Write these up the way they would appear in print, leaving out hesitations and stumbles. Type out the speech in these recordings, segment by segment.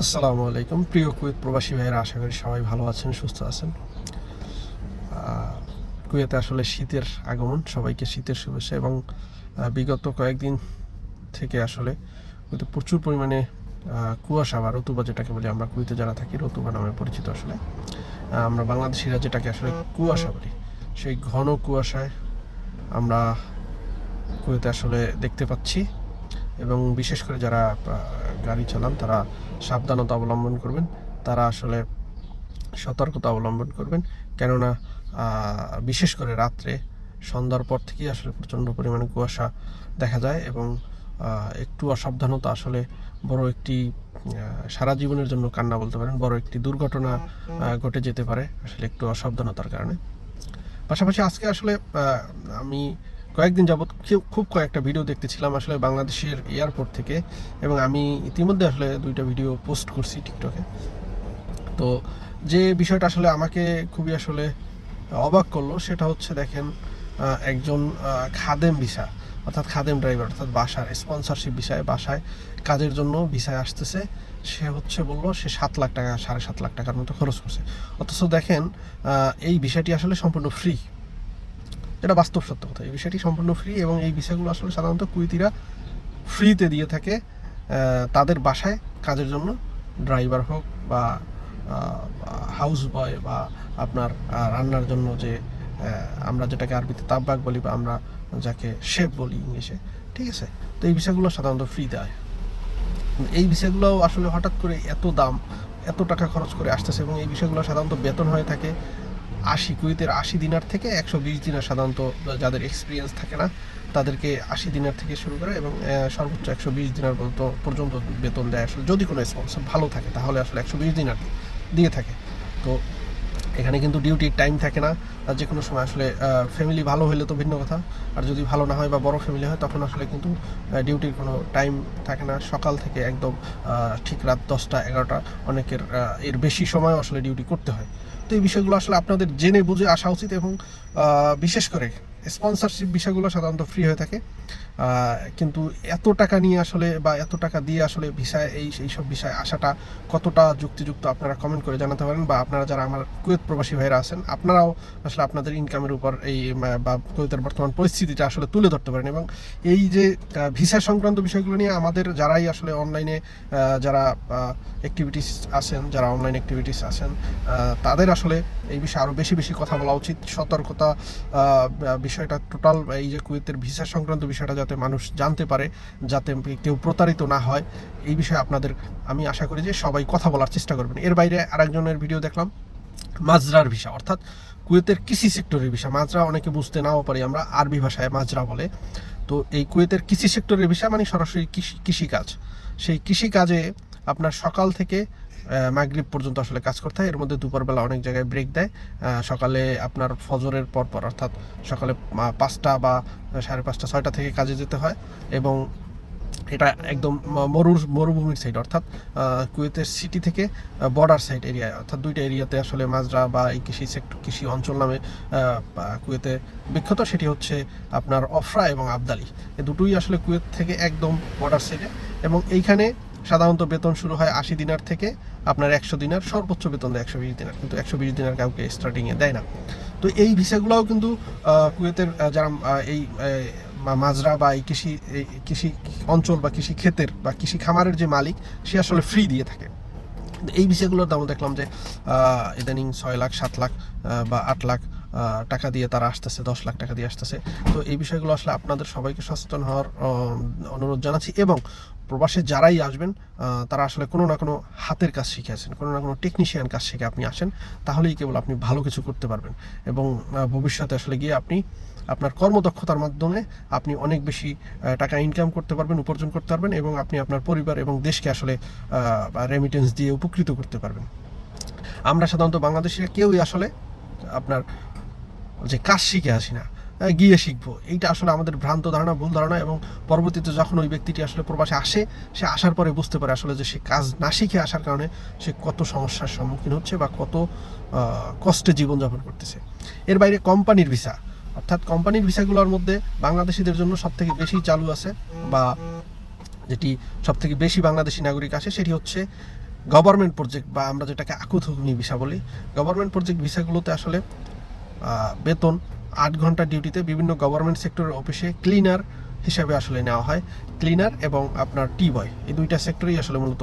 আসসালামু আলাইকুম প্রিয় কুয়েত প্রবাসী ভাইয়েরা, আশা করি সবাই ভালো আছেন, সুস্থ আছেন। কুয়েতে আসলে শীতের আগমন, সবাইকে শীতের শুভেচ্ছা। এবং বিগত কয়েকদিন থেকে আসলে কুয়েতে প্রচুর পরিমাণে কুয়াশা বা রতুবা, যেটাকে বলি আমরা কুয়েতে যারা থাকি রতুবা নামে পরিচিত। আসলে আমরা বাংলাদেশিরা যেটাকে আসলে কুয়াশা বলি, সেই ঘন কুয়াশায় আমরা কুয়েতে আসলে দেখতে পাচ্ছি। এবং বিশেষ করে যারা গাড়ি চালান তারা সাবধানতা অবলম্বন করবেন, তারা আসলে সতর্কতা অবলম্বন করবেন। কেননা বিশেষ করে রাত্রে সন্ধ্যার পর থেকেই আসলে প্রচণ্ড পরিমাণে কুয়াশা দেখা যায়। এবং একটু অসাবধানতা আসলে বড় একটি সারা জীবনের জন্য কান্না বলতে পারেন, বড় একটি দুর্ঘটনা ঘটে যেতে পারে আসলে একটু অসাবধানতার কারণে। পাশাপাশি আজকে আসলে আমি কয়েকদিন যাবৎ খুব কয়েকটা ভিডিও দেখতেছিলাম আসলে বাংলাদেশের এয়ারপোর্ট থেকে, এবং আমি ইতিমধ্যে আসলে 2টা ভিডিও পোস্ট করছি টিকটকে। তো যে বিষয়টা আসলে আমাকে খুবই আসলে অবাক করলো সেটা হচ্ছে, দেখেন, একজন খাদেম ভিসা অর্থাৎ খাদেম ড্রাইভার অর্থাৎ বাসার স্পন্সরশিপ বিষয়ে বাসায় কাজের জন্য ভিসায় আসতেছে, সে হচ্ছে বললো সে 7 লাখ টাকা 7.5 লাখ টাকার মতো খরচ করছে। অথচ দেখেন এই বিষয়টি আসলে সম্পূর্ণ ফ্রি। এটা বাস্তব সত্য কথা, এই বিষয়টি সম্পূর্ণ ফ্রি। এবং এই বিষয়গুলো আসলে সাধারণত কুয়েতিরা ফ্রিতে দিয়ে থাকে তাদের বাসায় কাজের জন্য, ড্রাইভার হোক বা হাউস বয় বা আপনার রান্নার জন্য যে আমরা যেটাকে আরবিতে তাব্বাক বলি বা আমরা যাকে শেফ বলি ইংলিশে, ঠিক আছে। তো এই বিষয়গুলো সাধারণত ফ্রি দেয়। এই বিষয়গুলো আসলে হঠাৎ করে এত দাম, এত টাকা খরচ করে আসতেছে। এবং এই বিষয়গুলো সাধারণত বেতন হয়ে থাকে কুয়েতের 80 দিনার থেকে 120 দিনার। সাধারণত যাদের এক্সপিরিয়েন্স থাকে না তাদেরকে 80 দিনার থেকে শুরু করে এবং সর্বোচ্চ 120 দিনার পর্যন্ত বেতন দেয় আসলে, যদি কোনো স্পন্সর ভালো থাকে তাহলে আসলে 120 দিনার দিয়ে থাকে। তো এখানে কিন্তু ডিউটির টাইম থাকে না, আর যে কোনো সময় আসলে ফ্যামিলি ভালো হলে তো ভিন্ন কথা, আর যদি ভালো না হয় বা বড় ফ্যামিলি হয় তখন আসলে কিন্তু ডিউটির কোনো টাইম থাকে না। সকাল থেকে একদম ঠিক রাত 10টা 11টা, অনেকের এর বেশি সময় আসলে ডিউটি করতে হয়। তো এই বিষয়গুলো আসলে আপনাদের জেনে বুঝে আসা উচিত। এবং বিশেষ করে স্পন্সরশিপ বিষয়গুলো সাধারণত ফ্রি হয়ে থাকে, কিন্তু এত টাকা নিয়ে আসলে বা এত টাকা দিয়ে আসলে ভিসায় এইসব বিষয়ে আসাটা কতটা যুক্তিযুক্ত আপনারা কমেন্ট করে জানাতে পারেন। বা আপনারা যারা আমার কুয়েত প্রবাসী ভাইরা আছেন আপনারাও আসলে আপনাদের ইনকামের উপর এই বা কুয়েতের বর্তমান পরিস্থিতিটা আসলে তুলে ধরতে পারেন। এবং এই যে ভিসা সংক্রান্ত বিষয়গুলো নিয়ে আমাদের যারাই আসলে অনলাইনে যারা অ্যাক্টিভিটিস আছেন, যারা অনলাইন অ্যাক্টিভিটিস আছেন, তাদের আসলে এই বিষয়ে আরও বেশি বেশি কথা বলা উচিত। সতর্কতা বিষয়টা টোটাল, এই যে কুয়েতের ভিসা সংক্রান্ত বিষয়টা যাতে মানুষ জানতে পারে, যাতে কেউ প্রতারিত না হয়, এই বিষয়ে আপনাদের আমি আশা করি যে সবাই কথা বলার চেষ্টা করবেন। এর বাইরে আরেকজনের ভিডিও দেখলাম মাজরার ভিসা, অর্থাৎ কুয়েতের কৃষি সেক্টরের ভিসা। মাজরা অনেকে বুঝতে নাও পারি, আমরা আরবি ভাষায় মাজরা বলে। তো এই কুয়েতের কৃষি সেক্টরের ভিসা মানে সরাসরি কৃষিকাজ। সেই কৃষিকাজে আপনার সকাল থেকে মাগরিব পর্যন্ত আসলে কাজ করতে হয়। এর মধ্যে দুপুরবেলা অনেক জায়গায় ব্রেক দেয়। সকালে আপনার ফজরের পরপর অর্থাৎ সকালে 5টা বা 5:30 6টা থেকে কাজে যেতে হয়। এবং এটা একদম মরুভূমির সাইড, অর্থাৎ কুয়েতের সিটি থেকে বর্ডার সাইড এরিয়া, অর্থাৎ 2টা এরিয়াতে আসলে মাজরা বা এই কৃষি অঞ্চল নামে কুয়েতে বিখ্যাত। সেটি হচ্ছে আপনার অফরা এবং আবদালি, এই দুটোই আসলে কুয়েত থেকে একদম বর্ডার সাইডে। এবং এইখানে সাধারণত বেতন শুরু হয় 80 দিনার থেকে আপনার 100 দিনার, সর্বোচ্চ বেতন দেয় 120 দিনার, কিন্তু 120 দিনার কাউকে স্টার্টিংয়ে দেয় না। তো এই ভিসাগুলোও কিন্তু কুয়েতের যারা এই মাজরা বা এই কৃষি অঞ্চল বা কৃষি ক্ষেতের বা কৃষি খামারের যে মালিক, সে আসলে ফ্রি দিয়ে থাকে। এই বিষয়গুলোর দাম দেখলাম যে ইদানিং 6 লাখ 7 লাখ বা 8 লাখ টাকা দিয়ে তারা আসতেছে, 10 লাখ টাকা দিয়ে আসতেছে। তো এই বিষয়গুলো আসলে আপনাদের সবাইকে সচেতন হওয়ার অনুরোধ জানাচ্ছি। এবং প্রবাসে যারাই আসবেন তারা আসলে কোনো না কোনো হাতের কাজ শিখে আসেন, কোনো না কোনো টেকনিশিয়ান কাজ শিখে আপনি আসেন, তাহলেই কেবল আপনি ভালো কিছু করতে পারবেন। এবং ভবিষ্যতে আসলে গিয়ে আপনি আপনার কর্মদক্ষতার মাধ্যমে আপনি অনেক বেশি টাকা ইনকাম করতে পারবেন, উপার্জন করতে পারবেন, এবং আপনি আপনার পরিবার এবং দেশকে আসলে রেমিটেন্স দিয়ে উপকৃত করতে পারবেন। আমরা সাধারণত বাংলাদেশিরা কেউই আসলে আপনার যে কাজ শিখে আসি না, গিয়ে শিখবো, এইটা আসলে আমাদের ভ্রান্ত ধারণা, ভুল ধারণা। এবং পরবর্তীতে যখন ওই ব্যক্তিটি আসলে প্রবাসে আসে, সে আসার পরে বুঝতে পারে আসলে যে সে কাজ না শিখে আসার কারণে সে কত সমস্যার সম্মুখীন হচ্ছে বা কত কষ্টে জীবনযাপন করতেছে। এর বাইরে কোম্পানির ভিসা, অর্থাৎ কোম্পানির ভিসাগুলোর মধ্যে বাংলাদেশিদের জন্য সবথেকে বেশি চালু আছে বা যেটি সবথেকে বেশি বাংলাদেশি নাগরিক আসে, সেটি হচ্ছে গভর্নমেন্ট প্রজেক্ট বা আমরা যেটাকে আকুথুগনি ভিসা বলি, গভর্নমেন্ট প্রজেক্ট ভিসাগুলোতে আসলে বেতন 8 ঘন্টা ডিউটিতে বিভিন্ন গভর্নমেন্ট সেক্টরের অফিসে ক্লিনার হিসাবে আসলে নেওয়া হয়। ক্লিনার এবং আপনার টি বয়, এই দুইটা সেক্টরেই আসলে মূলত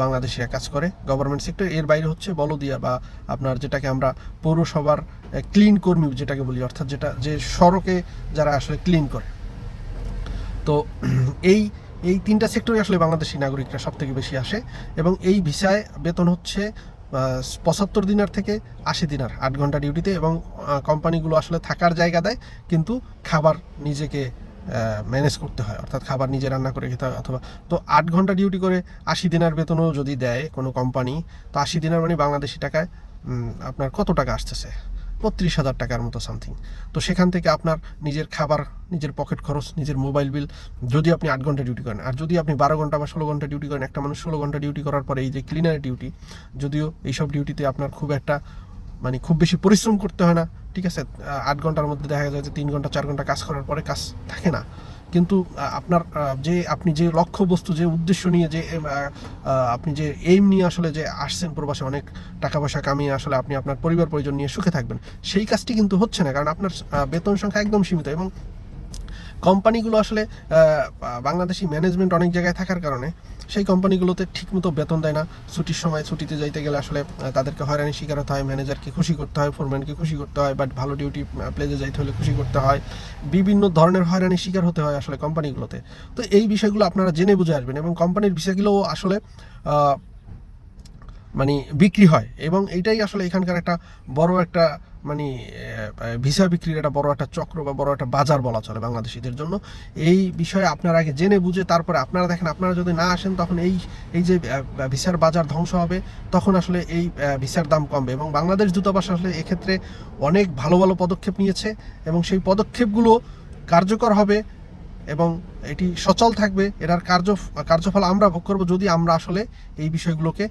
বাংলাদেশিরা কাজ করে গভর্নমেন্ট সেক্টর। এর বাইরে হচ্ছে বলদিয়া বা আপনার যেটাকে আমরা পৌরসভার ক্লিন কর্মী যেটাকে বলি, অর্থাৎ যেটা যে সড়কে যারা আসলে ক্লিন করে। তো এই এই তিনটা সেক্টরে আসলে বাংলাদেশি নাগরিকরা সব থেকে বেশি আসে এবং এই ভিসায় বেতন হচ্ছে 75 দিনার থেকে 80 দিনার 8 ঘন্টা ডিউটিতে, এবং কোম্পানিগুলো আসলে থাকার জায়গা দেয়, কিন্তু খাবার নিজেকে ম্যানেজ করতে হয়, অর্থাৎ খাবার নিজে রান্না করে খেতে হয়। অথবা তো 8 ঘন্টা ডিউটি করে 80 দিনার বেতনও যদি দেয় কোনো কোম্পানি, তো 80 দিনার মানে বাংলাদেশি টাকায় আপনার কত টাকা আসতেছে? 32,000 টাকার মতো সামথিং। তো সেখান থেকে আপনার নিজের খাবার, নিজের পকেট খরচ, নিজের মোবাইল বিল, যদি আপনি 8 ঘন্টা ডিউটি করেন। আর যদি আপনি 12 ঘন্টা বা 16 ঘন্টা ডিউটি করেন, একটা মানুষ 16 ঘন্টা ডিউটি করার পরে এই যে ক্লিনার ডিউটি, যদিও এইসব ডিউটিতে আপনার খুব একটা মানে খুব বেশি পরিশ্রম করতে হয় না, ঠিক আছে, 8 ঘন্টার মধ্যে দেখা যায় যে 3 ঘন্টা 4 ঘন্টা কাজ করার পরে কাজ থাকে না, কিন্তু আপনার আপনি যে লক্ষ্য বস্তু, যে উদ্দেশ্য নিয়ে, যে আপনি যে এইম নিয়ে আসলে যে আসছেন প্রবাসে অনেক টাকা পয়সা কামিয়ে আসলে আপনি আপনার পরিবার পরিজন নিয়ে সুখে থাকবেন, সেই কাজটি কিন্তু হচ্ছে না, কারণ আপনার বেতন সংখ্যা একদম সীমিত। এবং কোম্পানিগুলো আসলে বাংলাদেশি ম্যানেজমেন্ট অনেক জায়গায় থাকার কারণে সেই কোম্পানিগুলোতে ঠিকমতো বেতন দেয় না। ছুটির সময় ছুটিতে যাইতে গেলে আসলে তাদেরকে হয়রানির শিকার হতে হয়, ম্যানেজারকে খুশি করতে হয়, ফোরম্যানকে খুশি করতে হয়, বাট ভালো ডিউটি প্লেজে যাইতে হলে খুশি করতে হয়, বিভিন্ন ধরনের হয়রানির শিকার হতে হয় আসলে কোম্পানিগুলোতে। তো এই বিষয়গুলো আপনারা জেনে বুঝে আসবেন, এবং কোম্পানির ভিসাগুলোও আসলে মানে বিক্রি হয়, এবং এইটাই আসলে এখানকার একটা বড় একটা মানে ভিসা বিক্রির একটা বড় একটা চক্র বা বড় একটা বাজার বলা চলে বাংলাদেশিদের জন্য। এই বিষয়ে আপনারা আগে জেনে বুঝে তারপরে আপনারা দেখেন, আপনারা যদি না আসেন তখন এই যে ভিসার বাজার ধ্বংস হবে, তখন আসলে এই ভিসার দাম কমবে। এবং বাংলাদেশ দূতাবাস আসলে এক্ষেত্রে অনেক ভালো ভালো পদক্ষেপ নিয়েছে, এবং সেই পদক্ষেপগুলো কার্যকর হবে এবং এটি সচল থাকবে। এটার কার্যফল আমরা ভোগ করব যদি আমরা আসলে এই বিষয়গুলোকে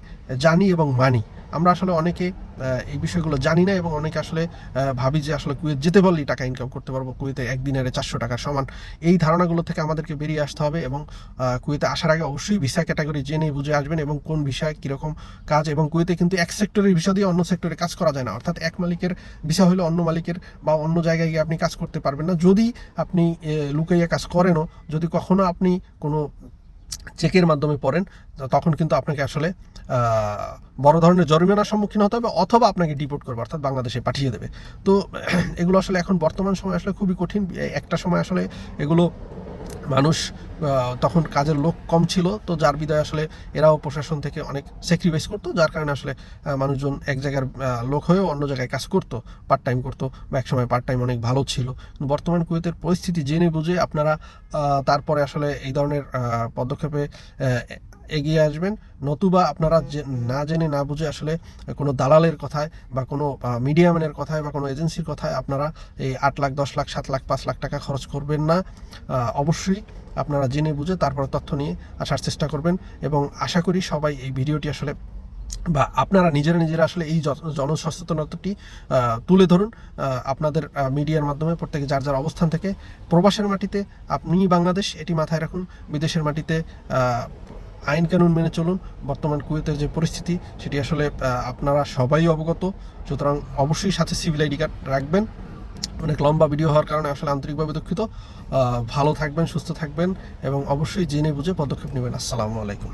জানি এবং মানি। আমরা আসলে অনেকে এই বিষয়গুলো জানি না, এবং অনেকে আসলে ভাবি যে আসলে কুয়েত যেতে পারলেই টাকা ইনকাম করতে পারবো, কুয়েতে একদিনের 400 টাকার সমান। এই ধারণাগুলো থেকে আমাদেরকে বেরিয়ে আসতে হবে, এবং কুয়েতে আসার আগে অবশ্যই ভিসা ক্যাটাগরি জেনে বুঝে আসবেন, এবং কোন ভিসায় কীরকম কাজ। এবং কুয়েতে কিন্তু এক সেক্টরের ভিসা দিয়ে অন্য সেক্টরে কাজ করা যায় না, অর্থাৎ এক মালিকের ভিসা হলে অন্য মালিকের বা অন্য জায়গায় গিয়ে আপনি কাজ করতে পারবেন না। যদি আপনি লুকাইয়া কাজ করেনও, যদি কখনো আপনি কোনো চেকের মাধ্যমে পড়েন, তখন কিন্তু আপনাকে আসলে বড় ধরনের জরিমানার সম্মুখীন হতে হবে, অথবা আপনাকে ডিপোর্ট করবে, অর্থাৎ বাংলাদেশে পাঠিয়ে দেবে। তো এগুলো আসলে এখন বর্তমান সময় আসলে খুবই কঠিন। একটা সময় আসলে এগুলো মানুষ তখন কাজের লোক কম ছিল, তো যার বিদায় আসলে এরাও প্রশাসন থেকে অনেক স্যাক্রিফাইস করতো, যার কারণে আসলে মানুষজন এক জায়গার লোক হয়েও অন্য জায়গায় কাজ করতো, পার্ট টাইম করতো, বা এক সময় পার্ট টাইম অনেক ভালো ছিল। বর্তমান কুয়েতের পরিস্থিতি জেনে বুঝে আপনারা তারপরে আসলে এই ধরনের পদক্ষেপে এগিয়ে আসবেন। নতুবা আপনারা না জেনে না বুঝে আসলে কোনো দালালের কথায় বা কোনো মিডিয়াম্যানের কথায় বা কোনো এজেন্সির কথায় আপনারা এই 8 লাখ 10 লাখ 7 লাখ 5 লাখ টাকা খরচ করবেন না। অবশ্যই আপনারা জেনে বুঝে তারপরে তথ্য নিয়ে আসার চেষ্টা করবেন, এবং আশা করি সবাই এই ভিডিওটি আসলে বা আপনারা নিজেরা আসলে এই জনসচেতনতাটি তুলে ধরুন আপনাদের মিডিয়ার মাধ্যমে, প্রত্যেকে যার যার অবস্থান থেকে। প্রবাসের মাটিতে আপনি বাংলাদেশ, এটি মাথায় রাখুন। বিদেশের মাটিতে আইন কানুন মেনে চলুন। বর্তমান কুয়েতের যে পরিস্থিতি সেটি আসলে আপনারা সবাই অবগত, সুতরাং অবশ্যই সাথে সিভিল আইডি কার্ড রাখবেন। অনেক লম্বা ভিডিও হওয়ার কারণে আসলে আন্তরিকভাবে দুঃখিত। ভালো থাকবেন, সুস্থ থাকবেন, এবং অবশ্যই জেনে বুঝে পদক্ষেপ নেবেন। আসসালামু আলাইকুম।